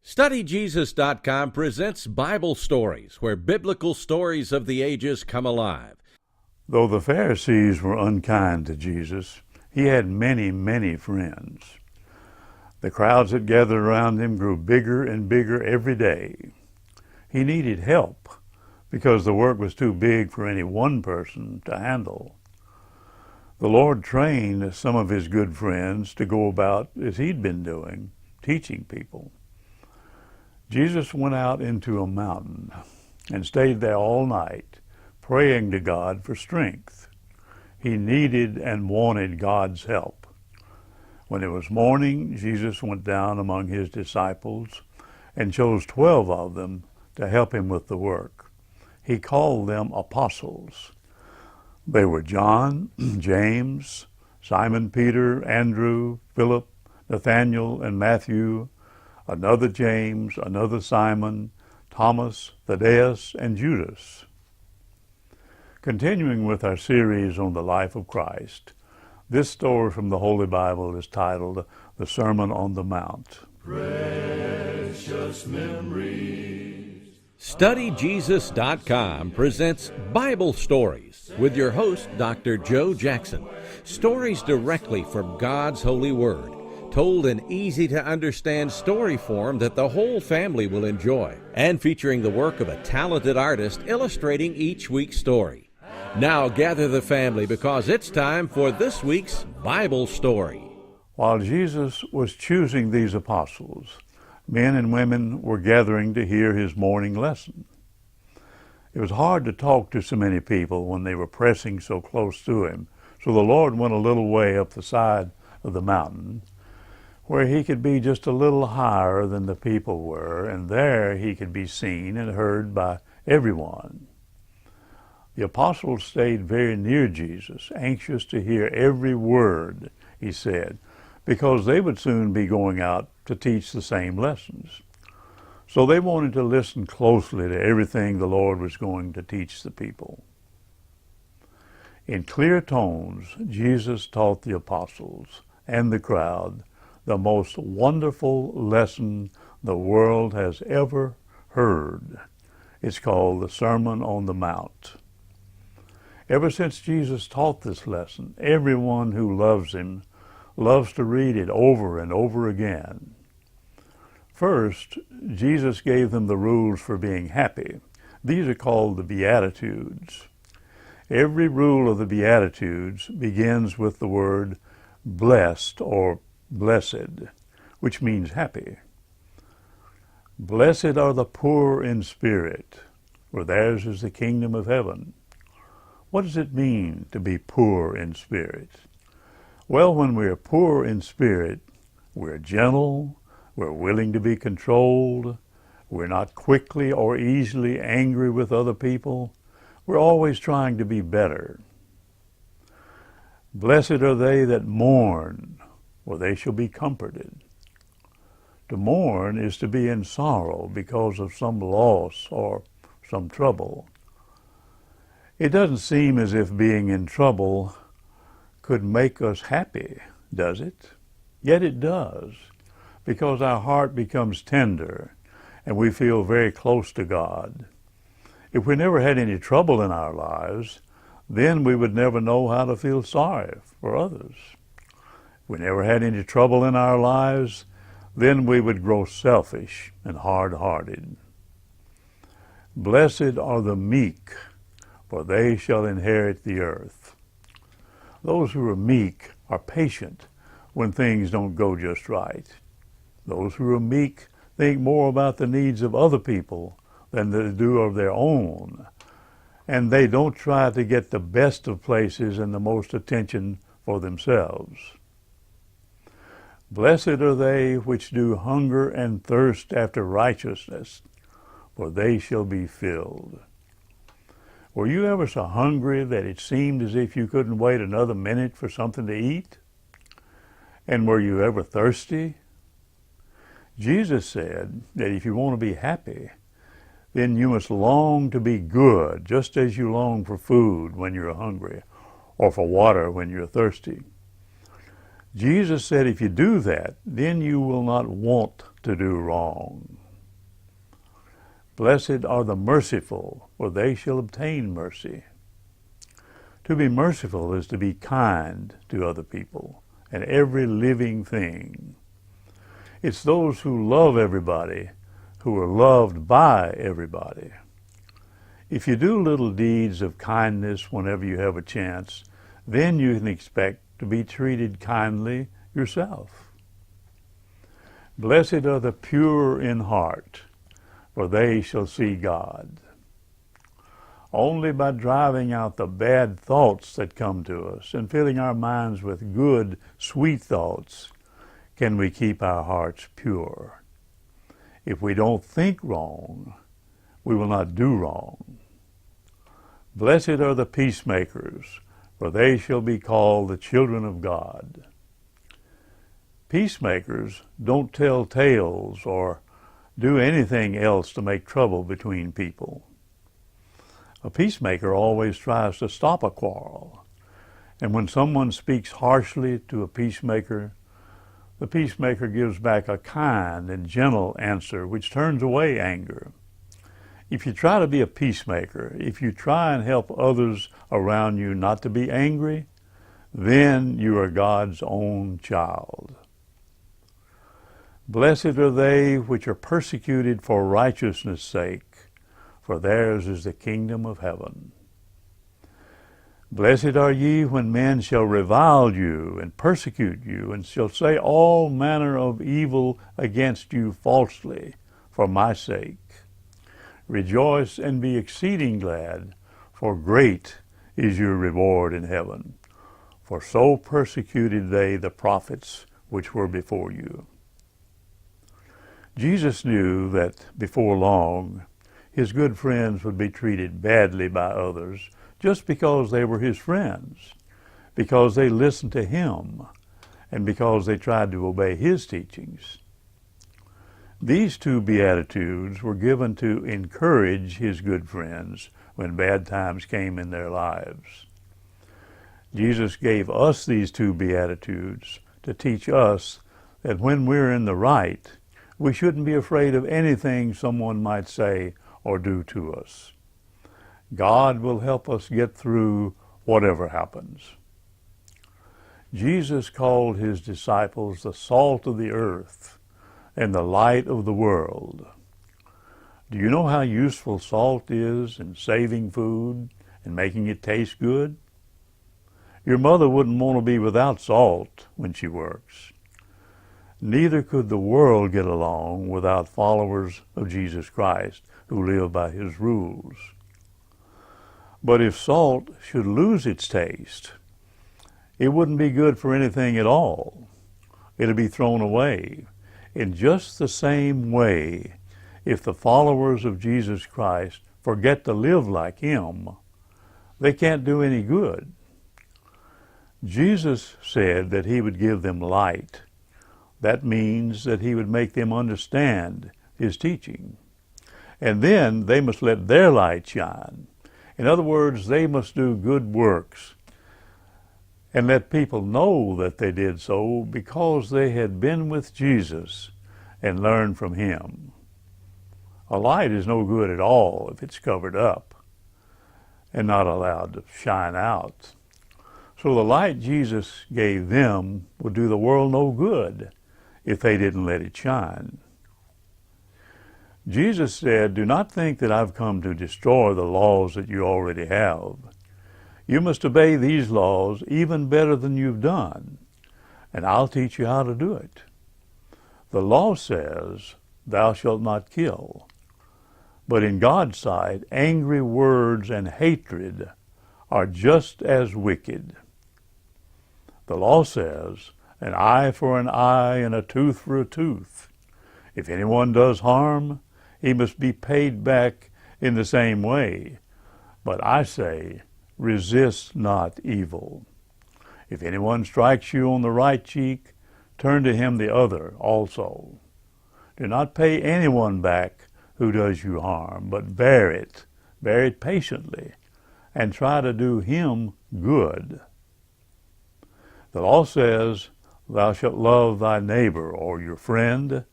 StudyJesus.com presents Bible Stories, where biblical stories of the ages come alive. Though the Pharisees were unkind to Jesus, he had many, many friends. The crowds that gathered around him grew bigger and bigger every day. He needed help because the work was too big for any one person to handle. The Lord trained some of his good friends to go about as he'd been doing, teaching people. Jesus went out into a mountain and stayed there all night, praying to God for strength. He needed and wanted God's help. When it was morning, Jesus went down among his disciples and chose 12 of them to help him with the work. He called them apostles. They were John, James, Simon Peter, Andrew, Philip, Nathanael, and Matthew, another James, another Simon, Thomas, Thaddeus, and Judas. Continuing with our series on the life of Christ, this story from the Holy Bible is titled The Sermon on the Mount. Precious memories. StudyJesus.com presents Bible Stories with your host, Dr. Joe Jackson. Stories directly from God's holy word, told in easy-to-understand story form that the whole family will enjoy, and featuring the work of a talented artist illustrating each week's story. Now gather the family because it's time for this week's Bible story. While Jesus was choosing these apostles, men and women were gathering to hear his morning lesson. It was hard to talk to so many people when they were pressing so close to him, so the Lord went a little way up the side of the mountain, where he could be just a little higher than the people were, and there he could be seen and heard by everyone. The apostles stayed very near Jesus, anxious to hear every word he said, because they would soon be going out to teach the same lessons. So they wanted to listen closely to everything the Lord was going to teach the people. In clear tones, Jesus taught the apostles and the crowd the most wonderful lesson the world has ever heard. It's called the Sermon on the Mount. Ever since Jesus taught this lesson, everyone who loves him loves to read it over and over again. First, Jesus gave them the rules for being happy. These are called the Beatitudes. Every rule of the Beatitudes begins with the word blessed or blessed, which means happy. Blessed are the poor in spirit, for theirs is the kingdom of heaven. What does it mean to be poor in spirit? Well, when we're poor in spirit, we're gentle, we're willing to be controlled, we're not quickly or easily angry with other people, we're always trying to be better. Blessed are they that mourn, for they shall be comforted. To mourn is to be in sorrow because of some loss or some trouble. It doesn't seem as if being in trouble could make us happy, does it? Yet it does, because our heart becomes tender and we feel very close to God. If we never had any trouble in our lives, then we would never know how to feel sorry for others. If we never had any trouble in our lives, then we would grow selfish and hard-hearted. Blessed are the meek, for they shall inherit the earth. Those who are meek are patient when things don't go just right. Those who are meek think more about the needs of other people than they do of their own. And they don't try to get the best of places and the most attention for themselves. Blessed are they which do hunger and thirst after righteousness, for they shall be filled. Were you ever so hungry that it seemed as if you couldn't wait another minute for something to eat? And were you ever thirsty? Jesus said that if you want to be happy, then you must long to be good, just as you long for food when you're hungry, or for water when you're thirsty. Jesus said if you do that, then you will not want to do wrong. Blessed are the merciful, for they shall obtain mercy. To be merciful is to be kind to other people and every living thing. It's those who love everybody who are loved by everybody. If you do little deeds of kindness whenever you have a chance, then you can expect to be treated kindly yourself. Blessed are the pure in heart, for they shall see God. Only by driving out the bad thoughts that come to us and filling our minds with good, sweet thoughts can we keep our hearts pure. If we don't think wrong, we will not do wrong. Blessed are the peacemakers, for they shall be called the children of God. Peacemakers don't tell tales or do anything else to make trouble between people. A peacemaker always tries to stop a quarrel, and when someone speaks harshly to a peacemaker, the peacemaker gives back a kind and gentle answer which turns away anger. If you try to be a peacemaker, if you try and help others around you not to be angry, then you are God's own child. Blessed are they which are persecuted for righteousness' sake, for theirs is the kingdom of heaven. Blessed are ye when men shall revile you and persecute you, and shall say all manner of evil against you falsely for my sake. Rejoice and be exceeding glad, for great is your reward in heaven. For so persecuted they the prophets which were before you. Jesus knew that before long his good friends would be treated badly by others just because they were his friends, because they listened to him, and because they tried to obey his teachings. These two Beatitudes were given to encourage his good friends when bad times came in their lives. Jesus gave us these two Beatitudes to teach us that when we're in the right, we shouldn't be afraid of anything someone might say or do to us. God will help us get through whatever happens. Jesus called his disciples the salt of the earth and the light of the world. Do you know how useful salt is in saving food and making it taste good? Your mother wouldn't want to be without salt when she works. Neither could the world get along without followers of Jesus Christ who live by his rules. But if salt should lose its taste, it wouldn't be good for anything at all. It'd be thrown away. In just the same way, if the followers of Jesus Christ forget to live like him, they can't do any good. Jesus said that he would give them light. That means that he would make them understand his teaching. And then they must let their light shine. In other words, they must do good works and let people know that they did so because they had been with Jesus and learned from him. A light is no good at all if it's covered up and not allowed to shine out. So the light Jesus gave them would do the world no good if they didn't let it shine. Jesus said, "Do not think that I've come to destroy the laws that you already have. You must obey these laws even better than you've done, and I'll teach you how to do it. The law says, 'Thou shalt not kill.' But in God's sight, angry words and hatred are just as wicked. The law says, 'An eye for an eye and a tooth for a tooth.' If anyone does harm, he must be paid back in the same way. But I say, resist not evil. If anyone strikes you on the right cheek, turn to him the other also. Do not pay anyone back who does you harm, but bear it patiently, and try to do him good. The law says, 'Thou shalt love thy neighbor,' or your friend,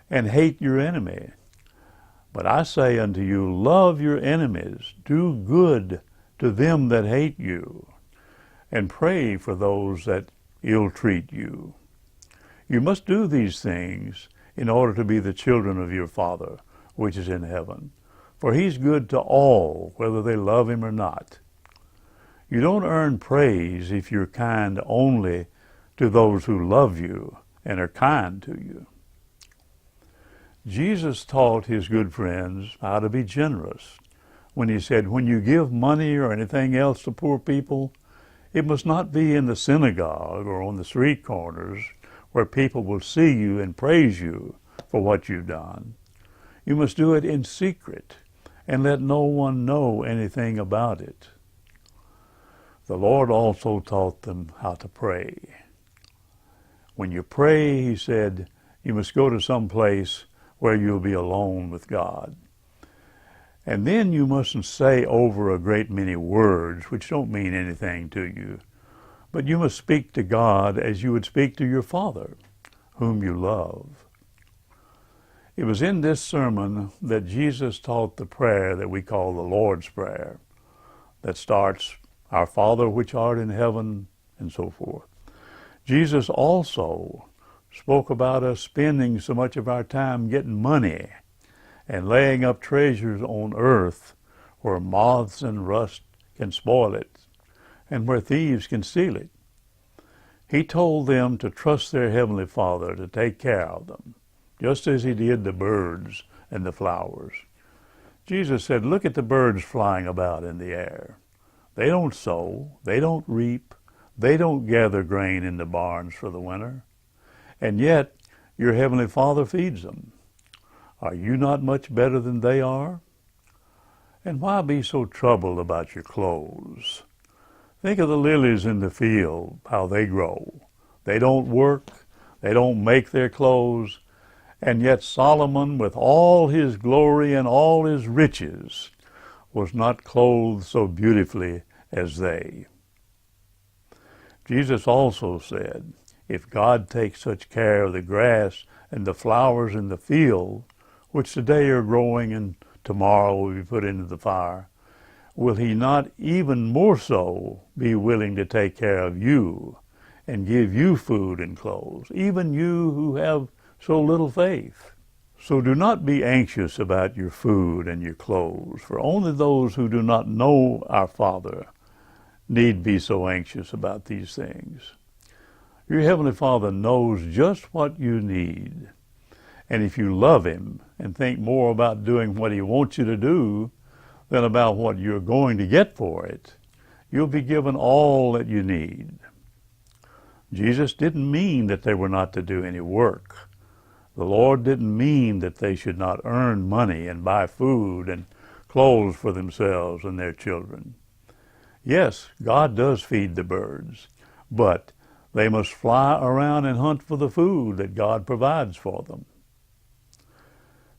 and hate your enemy. But I say unto you, love your enemies, do good to them that hate you, and pray for those that ill-treat you. You must do these things in order to be the children of your Father, which is in heaven. For he's good to all, whether they love him or not. You don't earn praise if you're kind only to those who love you and are kind to you. Jesus taught his good friends how to be generous when he said, when you give money or anything else to poor people, it must not be in the synagogue or on the street corners where people will see you and praise you for what you've done. You must do it in secret and let no one know anything about it. The Lord also taught them how to pray. When you pray, he said, you must go to some place where you'll be alone with God. And then you mustn't say over a great many words which don't mean anything to you, but you must speak to God as you would speak to your Father, whom you love. It was in this sermon that Jesus taught the prayer that we call the Lord's Prayer, that starts, Our Father which art in heaven, and so forth. Jesus also spoke about us spending so much of our time getting money and laying up treasures on earth where moths and rust can spoil it and where thieves can steal it. He told them to trust their Heavenly Father to take care of them, just as he did the birds and the flowers. Jesus said, look at the birds flying about in the air. They don't sow, they don't reap, they don't gather grain in the barns for the winter, and yet your Heavenly Father feeds them. Are you not much better than they are? And why be so troubled about your clothes? Think of the lilies in the field, how they grow. They don't work, they don't make their clothes, and yet Solomon, with all his glory and all his riches, was not clothed so beautifully as they. Jesus also said, if God takes such care of the grass and the flowers in the field, which today are growing and tomorrow will be put into the fire, will he not even more so be willing to take care of you and give you food and clothes, even you who have so little faith? So do not be anxious about your food and your clothes, for only those who do not know our Father need be so anxious about these things. Your Heavenly Father knows just what you need. And if you love him and think more about doing what he wants you to do than about what you're going to get for it, you'll be given all that you need. Jesus didn't mean that they were not to do any work. The Lord didn't mean that they should not earn money and buy food and clothes for themselves and their children. Yes, God does feed the birds, but they must fly around and hunt for the food that God provides for them.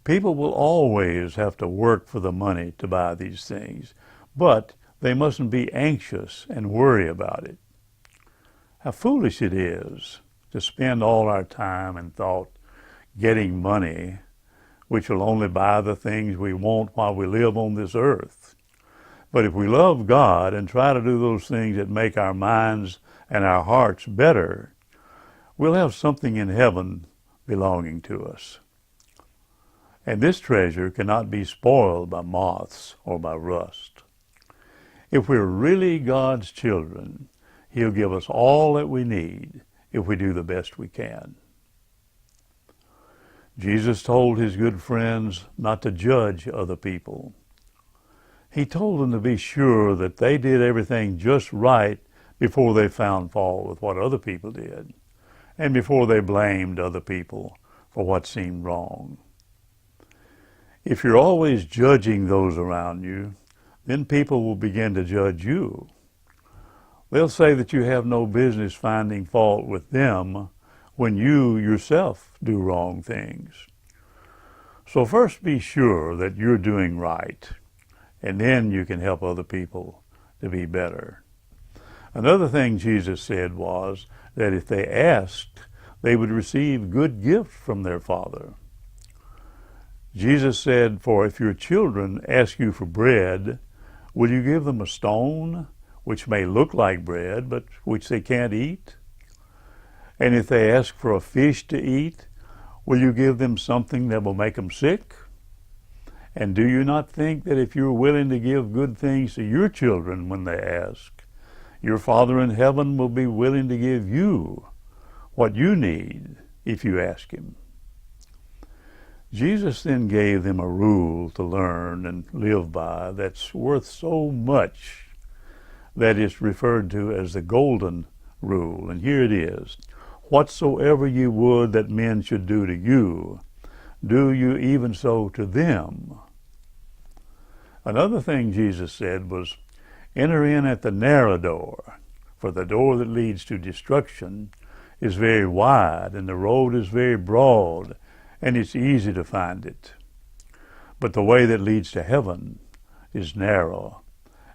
People will always have to work for the money to buy these things, but they mustn't be anxious and worry about it. How foolish it is to spend all our time and thought getting money, which will only buy the things we want while we live on this earth. But if we love God and try to do those things that make our minds and our hearts better, we'll have something in heaven belonging to us. And this treasure cannot be spoiled by moths or by rust. If we're really God's children, he'll give us all that we need if we do the best we can. Jesus told his good friends not to judge other people. He told them to be sure that they did everything just right before they found fault with what other people did, and before they blamed other people for what seemed wrong. If you're always judging those around you, then people will begin to judge you. They'll say that you have no business finding fault with them when you yourself do wrong things. So first be sure that you're doing right, and then you can help other people to be better. Another thing Jesus said was that if they asked, they would receive good gifts from their Father. Jesus said, "For if your children ask you for bread, will you give them a stone, which may look like bread, but which they can't eat? And if they ask for a fish to eat, will you give them something that will make them sick? And do you not think that if you're willing to give good things to your children when they ask, your Father in heaven will be willing to give you what you need if you ask him?" Jesus then gave them a rule to learn and live by that's worth so much that it's referred to as the golden rule. And here it is: "Whatsoever ye would that men should do to you, do you even so to them." Another thing Jesus said was, "Enter in at the narrow door, for the door that leads to destruction is very wide, and the road is very broad, and it's easy to find it. But the way that leads to heaven is narrow,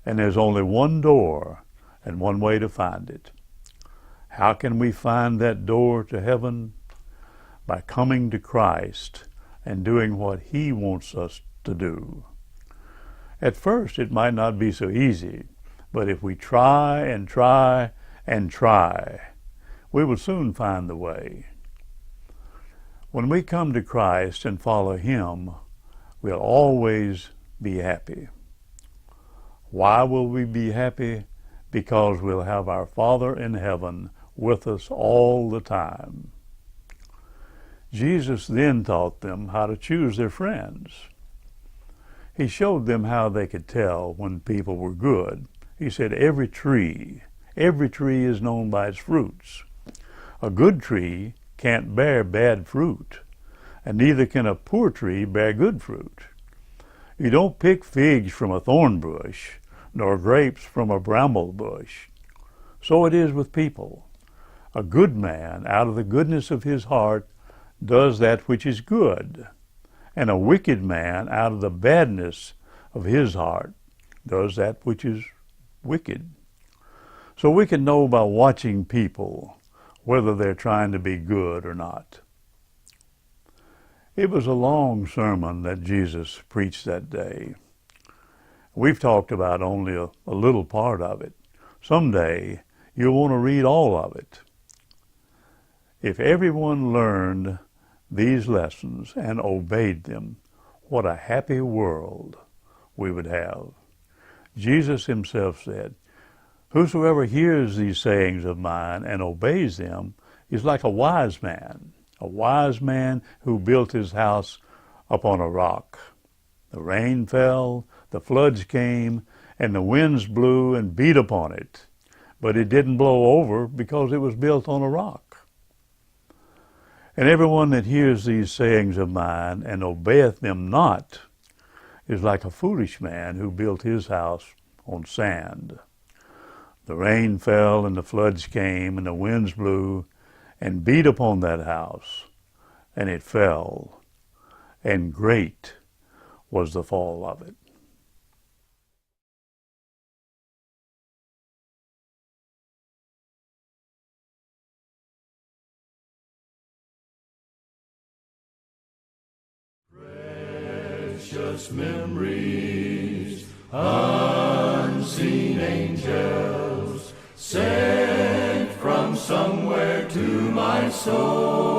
and there's only one door and one way to find it." How can we find that door to heaven? By coming to Christ and doing what he wants us to do. At first, it might not be so easy, but if we try and try and try, we will soon find the way. When we come to Christ and follow him, we'll always be happy. Why will we be happy? Because we'll have our Father in heaven with us all the time. Jesus then taught them how to choose their friends. He showed them how they could tell when people were good. He said, every tree is known by its fruits. A good tree can't bear bad fruit, and neither can a poor tree bear good fruit. You don't pick figs from a thorn bush, nor grapes from a bramble bush. So it is with people. A good man, out of the goodness of his heart, does that which is good, and a wicked man, out of the badness of his heart, does that which is wicked. So we can know by watching people whether they're trying to be good or not. It was a long sermon that Jesus preached that day. We've talked about only a little part of it. Someday you'll want to read all of it. If everyone learned these lessons and obeyed them, what a happy world we would have. Jesus himself said, "Whosoever hears these sayings of mine and obeys them is like a wise man who built his house upon a rock. The rain fell, the floods came, and the winds blew and beat upon it, but it didn't blow over because it was built on a rock. And everyone that hears these sayings of mine and obeyeth them not is like a foolish man who built his house on sand. The rain fell, and the floods came, and the winds blew, and beat upon that house, and it fell, and great was the fall of it." Precious memories, unseen angels, sent from somewhere to my soul.